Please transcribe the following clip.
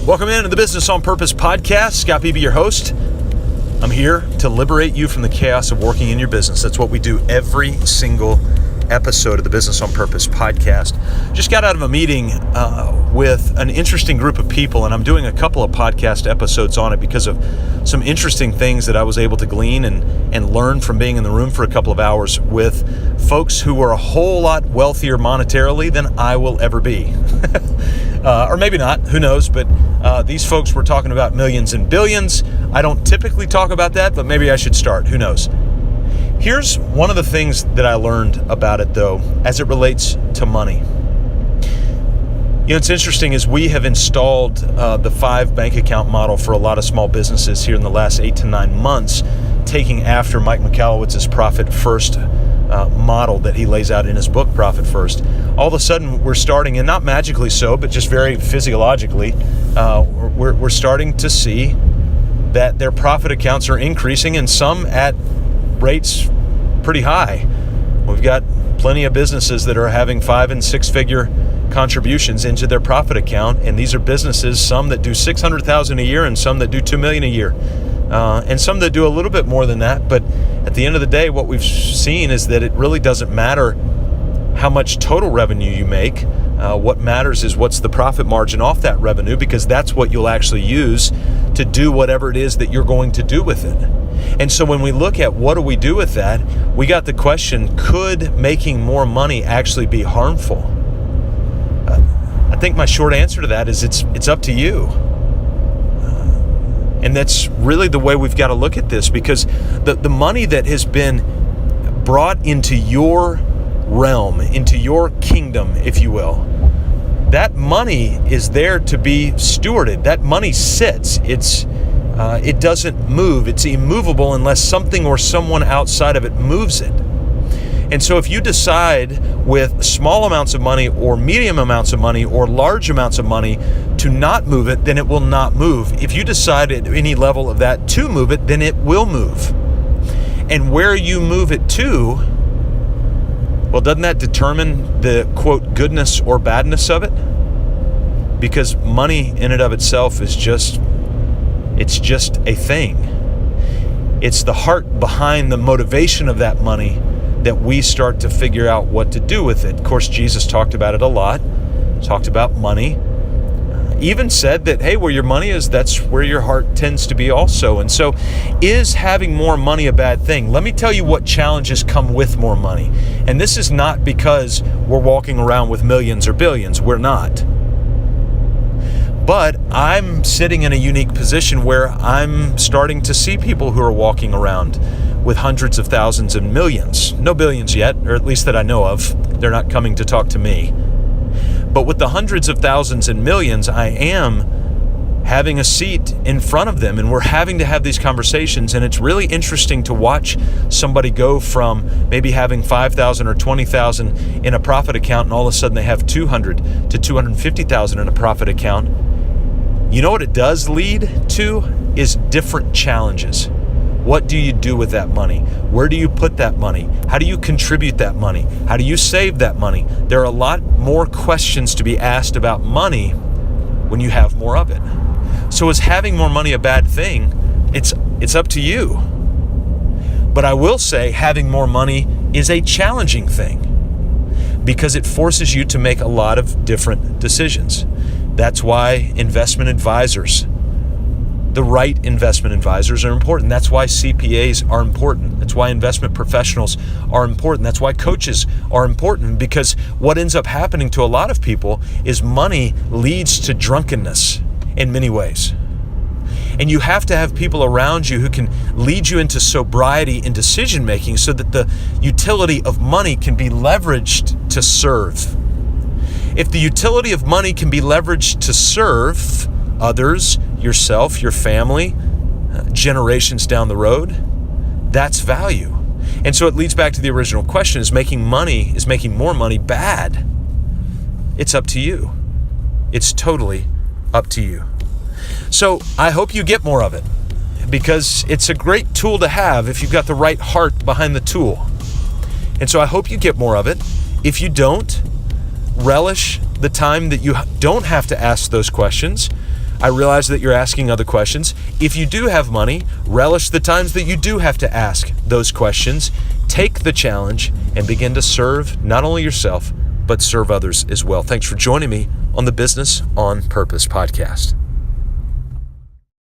Welcome into the Business on Purpose podcast. Scott Beebe, your host. I'm here to liberate you from the chaos of working in your business. That's what we do every single episode of the Business on Purpose podcast. Just got out of a meeting with an interesting group of people, and I'm doing a couple of podcast episodes on it because of some interesting things that I was able to glean and learn from being in the room for a couple of hours with folks who are a whole lot wealthier monetarily than I will ever be. Or maybe not, who knows, but these folks were talking about millions and billions. I don't typically talk about that, but maybe I should start, who knows. Here's one of the things that I learned about it, though, as it relates to money. You know, it's interesting is we have installed the 5 bank account model for a lot of small businesses here in the last 8 to 9 months, taking after Mike Michalowicz's Profit First model that he lays out in his book, Profit First. All of a sudden, we're starting, and not magically so, but just very physiologically, we're starting to see that their profit accounts are increasing, and some at rates pretty high. We've got plenty of businesses that are having 5 and 6 figure contributions into their profit account, and these are businesses, some that do $600,000 a year and some that do $2 million a year, and some that do a little bit more than that. But at the end of the day, what we've seen is that it really doesn't matter how much total revenue you make. What matters is what's the profit margin off that revenue, because that's what you'll actually use to do whatever it is that you're going to do with it. And so when we look at what do we do with that, we got the question, could making more money actually be harmful? I think my short answer to that is it's up to you. And that's really the way we've got to look at this, because the money that has been brought into your realm, into your kingdom, if you will, that money is there to be stewarded. That money sits. It doesn't move. It's immovable unless something or someone outside of it moves it. And so if you decide with small amounts of money or medium amounts of money or large amounts of money to not move it, then it will not move. If you decide at any level of that to move it, then it will move. And where you move it to, well, doesn't that determine the, quote, goodness or badness of it? Because money in and of itself is just a thing. It's the heart behind the motivation of that money that we start to figure out what to do with it. Of course, Jesus talked about it a lot, talked about money, even said that, hey, where your money is, that's where your heart tends to be also. And so is having more money a bad thing? Let me tell you what challenges come with more money. And this is not because we're walking around with millions or billions. We're not. But I'm sitting in a unique position where I'm starting to see people who are walking around with hundreds of thousands and millions. No billions yet, or at least that I know of. They're not coming to talk to me. But with the hundreds of thousands and millions, I am having a seat in front of them, and we're having to have these conversations. And it's really interesting to watch somebody go from maybe having 5,000 or 20,000 in a profit account, and all of a sudden they have 200 to 250,000 in a profit account. You know what it does lead to is different challenges. What do you do with that money? Where do you put that money? How do you contribute that money? How do you save that money? There are a lot more questions to be asked about money when you have more of it. So is having more money a bad thing? It's up to you. But I will say having more money is a challenging thing because it forces you to make a lot of different decisions. That's why investment advisors, the right investment advisors, are important. That's why CPAs are important. That's why investment professionals are important. That's why coaches are important, because what ends up happening to a lot of people is money leads to drunkenness in many ways. And you have to have people around you who can lead you into sobriety in decision making so that the utility of money can be leveraged to serve. If the utility of money can be leveraged to serve others, yourself, your family, generations down the road, that's value. And so it leads back to the original question, is making more money bad? It's up to you. It's totally up to you. So I hope you get more of it, because it's a great tool to have if you've got the right heart behind the tool. And so I hope you get more of it. If you don't, relish the time that you don't have to ask those questions. I realize that you're asking other questions. If you do have money, relish the times that you do have to ask those questions. Take the challenge and begin to serve not only yourself, but serve others as well. Thanks for joining me on the Business on Purpose podcast.